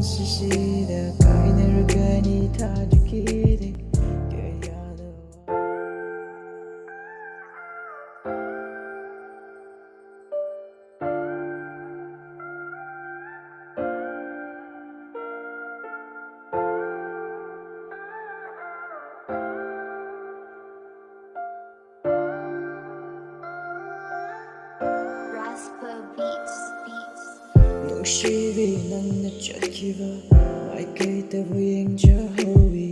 ꯄꯨꯟꯁꯤꯁꯤꯗ ꯀꯥꯏꯅꯔꯒꯅꯤ ꯊꯥꯖꯈꯤꯗꯦ ꯀꯌꯥꯗ ꯅꯨꯡꯁꯤꯕꯤ ꯅꯪꯅ ꯆꯠꯈꯤꯕ ꯃꯥꯏꯀꯩꯗꯕꯨ ꯌꯦꯡꯖꯍꯧꯏ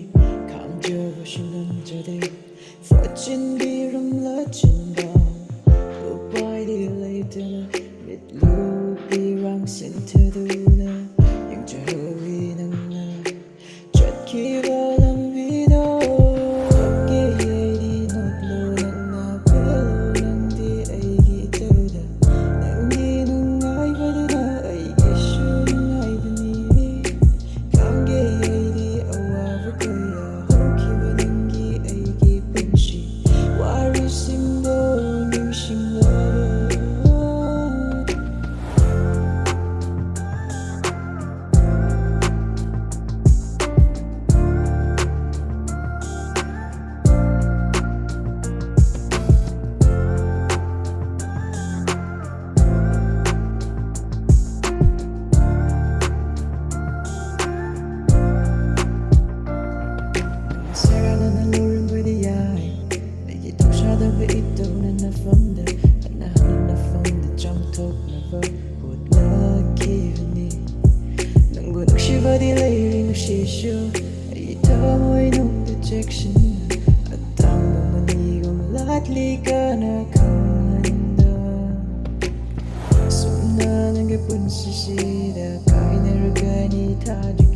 ꯈꯥꯝꯖꯕꯁꯨ ꯉꯝꯖꯗꯦ ꯐꯠꯆꯤꯟꯕꯤꯔꯝꯂ ꯆꯤꯟꯕ ꯎꯄꯥꯏꯗꯤ ꯂꯩꯇꯅ ꯃꯤꯠꯂꯨ ꯄꯤꯔꯥꯡ ꯁꯤꯟꯊꯗꯨꯅ ꯌꯦꯡꯖꯍꯧꯏ ꯅꯪꯅ ꯆꯠꯈꯤꯕ ꯂꯝꯕꯤꯗꯣ ꯀꯞꯀꯦ ꯑꯩꯗꯤ ꯅꯣꯛꯂꯣ ꯅꯪꯅ ꯄꯦꯜꯂꯣ ꯅꯪꯗꯤ ꯑꯩꯒꯤ ꯏꯇꯧꯗ ꯅꯪꯒꯤ ꯅꯨꯡꯉꯥꯏꯕꯗꯨꯅ ꯑꯩꯒꯤꯁꯨ ꯅꯨꯡꯉꯥꯏꯕꯅꯤ ꯈꯥꯝꯒꯦ ꯑꯩꯗꯤ ꯑꯋꯥꯕ ꯀꯌꯥ ꯍꯧꯈꯤꯕ ꯅꯪꯒꯤ ꯑꯩꯒꯤ ꯄꯨꯟꯁꯤ ꯋꯥꯔꯤꯁꯤꯡꯗꯣ ꯅꯤꯡꯁꯤꯡꯂꯕ 사랑은 울음부리야이 내게 통샤다고 있던 나품들 하나하나 나품들 점톡나버 꽃나 기분이 능구 눅시바디 레이리 눅시쇼 이 타모이 농도 잭신 아땅 보면 이건 랏리가 나 강한다 숨나는 게 뿐시시다 가이네르가니 타지